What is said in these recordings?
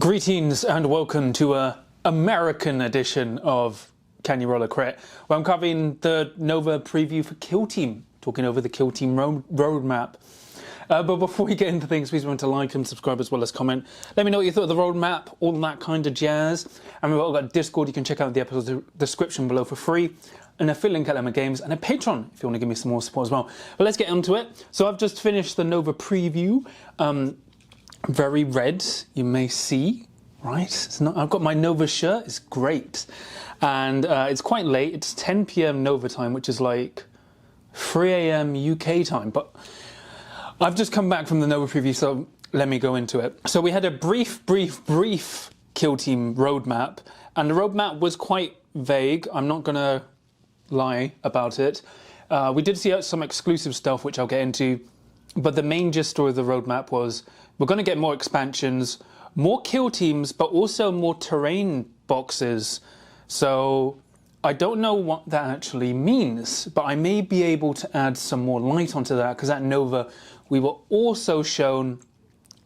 Greetings and welcome to a American edition of Can You Roll a Crit, where I'm covering the Nova preview for Kill Team, talking over the Kill Team roadmap. But before we get into things, please remember to like and subscribe as well as comment. Let me know what you thought of the roadmap, all that kind of jazz. And we've also got Discord, you can check out the episode description below for free, and a affiliate link at Lemma Games, and a Patreon if you want to give me some more support as well. But let's get into it. So I've just finished the Nova preview. Very red, you may see, right? It's not, I've got my Nova shirt, it's great. And it's quite late, it's 10 PM Nova time, which is like 3 AM UK time. But I've just come back from the Nova preview, so let me go into it. So we had a brief Kill Team roadmap, and the roadmap was quite vague. I'm not gonna lie about it. We did see some exclusive stuff, which I'll get into, but the main gist story of the roadmap was we're going to get more expansions, more kill teams, but also more terrain boxes. So I don't know what that actually means, but I may be able to add some more light onto that, because at Nova we were also shown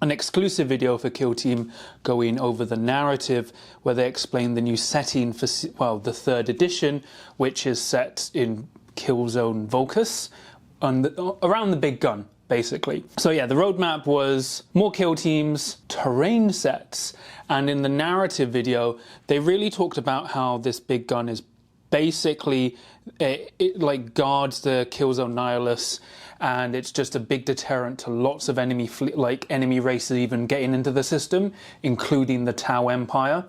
an exclusive video for Kill Team going over the narrative, where they explain the new setting for, well, the 3rd edition, which is set in Killzone Volcus, around the big gun, basically. So yeah, the roadmap was more kill teams, terrain sets, and in the narrative video, they really talked about how this big gun is basically, it like guards the Killzone Nihilus, and it's just a big deterrent to lots of enemy races even getting into the system, including the Tau Empire.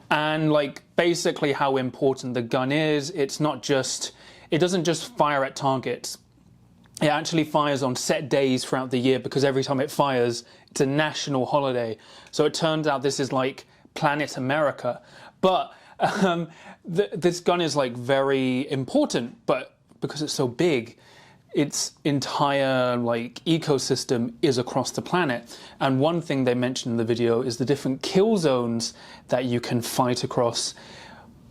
And like basically how important the gun is, it's not just, it doesn't just fire at targets. It actually fires on set days throughout the year, because every time it fires, it's a national holiday. So it turns out this is like Planet America. But this gun is like very important, but because it's so big, its entire like ecosystem is across the planet. And one thing they mentioned in the video is the different kill zones that you can fight across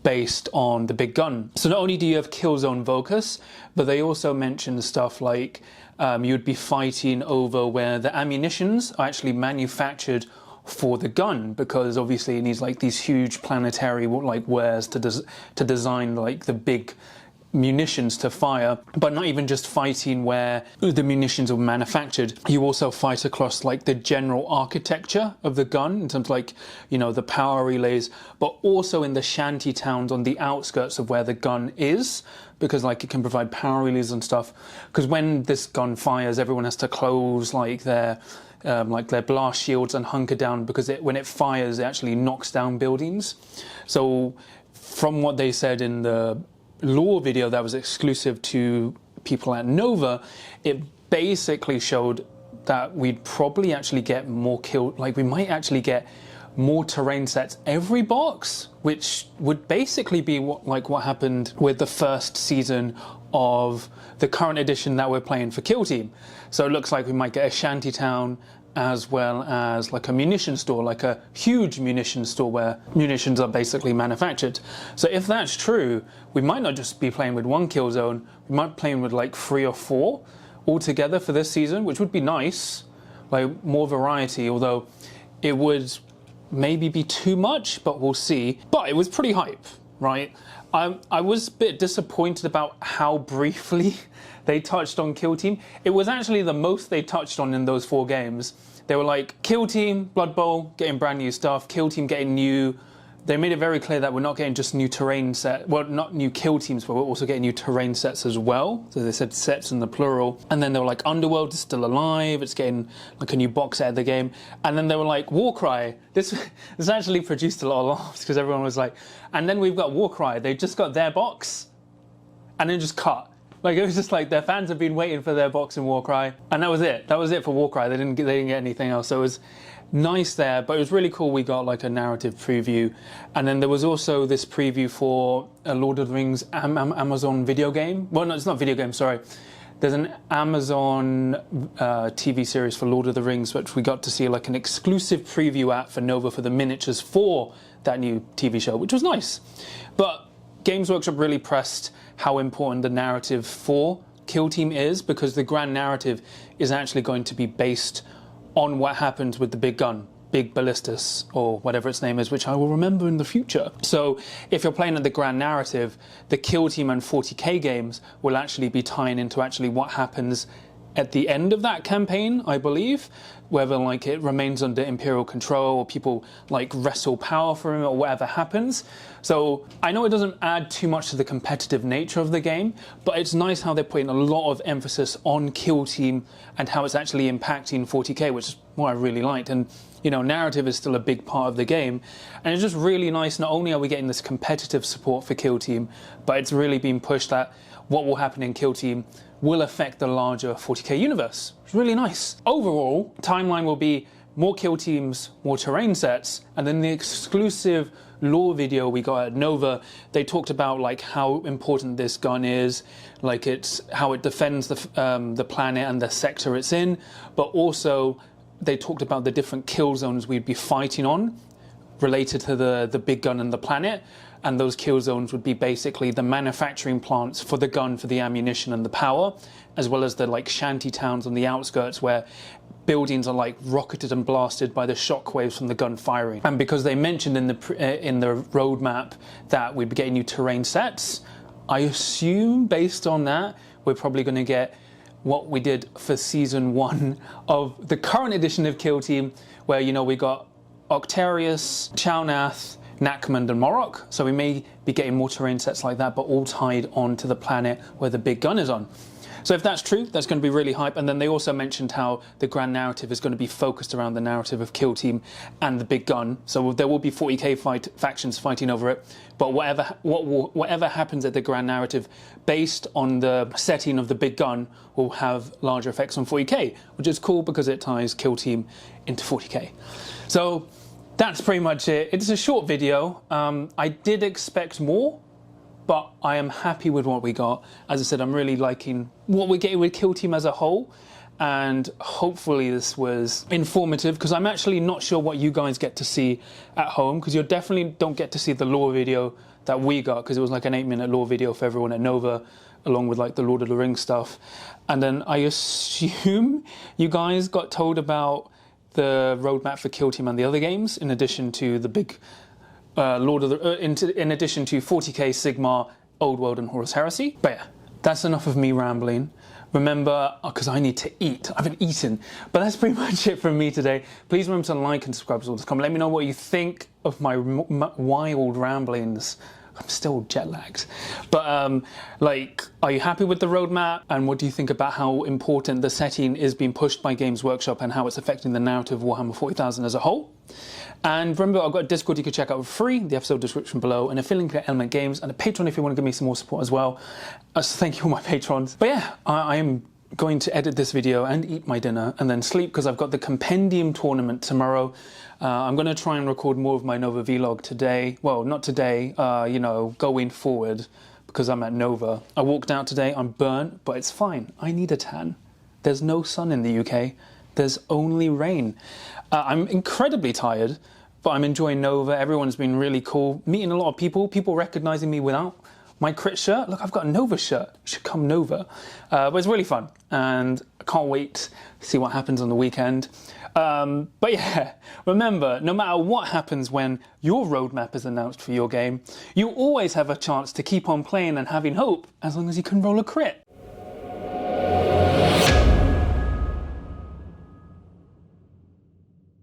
based on the big gun. So not only do you have Killzone Volcus, but they also mention stuff like you'd be fighting over where the ammunitions are actually manufactured for the gun, because obviously it needs like these huge planetary like wares to design like the big munitions to fire. But not even just fighting where the munitions are manufactured, you also fight across like the general architecture of the gun, in terms of like, you know, the power relays, but also in the shanty towns on the outskirts of where the gun is, because like it can provide power relays and stuff. Because when this gun fires, everyone has to close like their blast shields and hunker down, because when it fires, it actually knocks down buildings. So from what they said in the lore video that was exclusive to people at Nova, it basically showed that we'd probably actually get more we might actually get more terrain sets every box, which would basically be what happened with the first season of the current edition that we're playing for Kill Team. So it looks like we might get a shantytown, as well as like a munition store, like a huge munition store where munitions are basically manufactured. So if that's true, we might not just be playing with one kill zone, we might be playing with like 3 or 4 altogether for this season, which would be nice, like more variety, although it would maybe be too much, but we'll see. But it was pretty hype, right? I was a bit disappointed about how briefly they touched on Kill Team. It was actually the most they touched on in those 4 games. They were like, Kill Team, Blood Bowl, getting brand new stuff, Kill Team getting new. They made it very clear that we're not getting just new terrain set, well, not new kill teams, but we're also getting new terrain sets as well. So they said sets in the plural. And then they were like, Underworld is still alive, it's getting like a new box set of the game. And then they were like, Warcry. This actually produced a lot of laughs, because everyone was like, and then we've got Warcry, they just got their box and then just cut. Like, it was just like their fans have been waiting for their box in Warcry, and that was it. That was it for Warcry. They didn't get anything else. So it was nice there, but it was really cool. We got like a narrative preview, and then there was also this preview for a Lord of the Rings Amazon video game. Well, no, it's not video game. Sorry, there's an Amazon TV series for Lord of the Rings, which we got to see like an exclusive preview at for Nova for the miniatures for that new TV show, which was nice. But Games Workshop really pressed how important the narrative for Kill Team is, because the grand narrative is actually going to be based on what happens with the big gun. Big Ballistus, or whatever its name is, which I will remember in the future. So if you're playing at the grand narrative, the Kill Team and 40k games will actually be tying into actually what happens at the end of that campaign, I believe, whether like it remains under Imperial control or people like wrestle power from it or whatever happens. So I know it doesn't add too much to the competitive nature of the game, but it's nice how they're putting a lot of emphasis on Kill Team and how it's actually impacting 40k, which is what I really liked. And you know, narrative is still a big part of the game, and it's just really nice. Not only are we getting this competitive support for Kill Team, but it's really been pushed that what will happen in Kill Team will affect the larger 40k universe. It's really nice. Overall, timeline will be more Kill Teams, more terrain sets, and then the exclusive lore video we got at Nova, they talked about like how important this gun is, like it's how it defends the planet and the sector it's in, but also they talked about the different kill zones we'd be fighting on related to the big gun and the planet. And those kill zones would be basically the manufacturing plants for the gun, for the ammunition and the power, as well as the like shanty towns on the outskirts where buildings are like rocketed and blasted by the shockwaves from the gun firing. And because they mentioned in the roadmap that we'd be getting new terrain sets, I assume based on that we're probably going to get what we did for season 1 of the current edition of Kill Team, where you know we got Octarius, Chalnath, Nakmund and Morok, so we may be getting more terrain sets like that, but all tied on to the planet where the big gun is on. So if that's true, that's going to be really hype. And then they also mentioned how the grand narrative is going to be focused around the narrative of Kill Team and the big gun. So there will be 40k factions fighting over it, but whatever happens at the grand narrative based on the setting of the big gun will have larger effects on 40k, which is cool because it ties Kill Team into 40k. So that's pretty much it. It's a short video. I did expect more, but I am happy with what we got. As I said, I'm really liking what we're getting with Kill Team as a whole, and hopefully this was informative, because I'm actually not sure what you guys get to see at home, because you definitely don't get to see the lore video that we got, because it was like an 8-minute lore video for everyone at Nova, along with like the Lord of the Rings stuff. And then I assume you guys got told about the roadmap for Kill Team and the other games, in addition to the big in addition to 40k, Sigmar, Old World and Horus Heresy. But yeah, that's enough of me rambling. Remember, because I need to eat. I haven't eaten. But that's pretty much it from me today. Please remember to like and subscribe to all this comment. Let me know what you think of my wild ramblings. I'm still jet lagged. But like, are you happy with the roadmap? And what do you think about how important the setting is being pushed by Games Workshop and how it's affecting the narrative of Warhammer 40,000 as a whole? And remember, I've got a Discord you can check out for free, the episode description below, and a affiliate link at Element Games, and a Patreon if you want to give me some more support as well. So thank you all my patrons. But yeah, I am going to edit this video and eat my dinner and then sleep, because I've got the Compendium tournament tomorrow. I'm going to try and record more of my Nova vlog today. Well, not today, you know, going forward, because I'm at Nova. I walked out today, I'm burnt, but it's fine. I need a tan. There's no sun in the UK. There's only rain. I'm incredibly tired, but I'm enjoying Nova. Everyone's been really cool. Meeting a lot of people recognizing me without my crit shirt. Look, I've got a Nova shirt. You should come Nova. But it's really fun, and I can't wait to see what happens on the weekend. But yeah, remember, no matter what happens when your roadmap is announced for your game, you always have a chance to keep on playing and having hope, as long as you can roll a crit.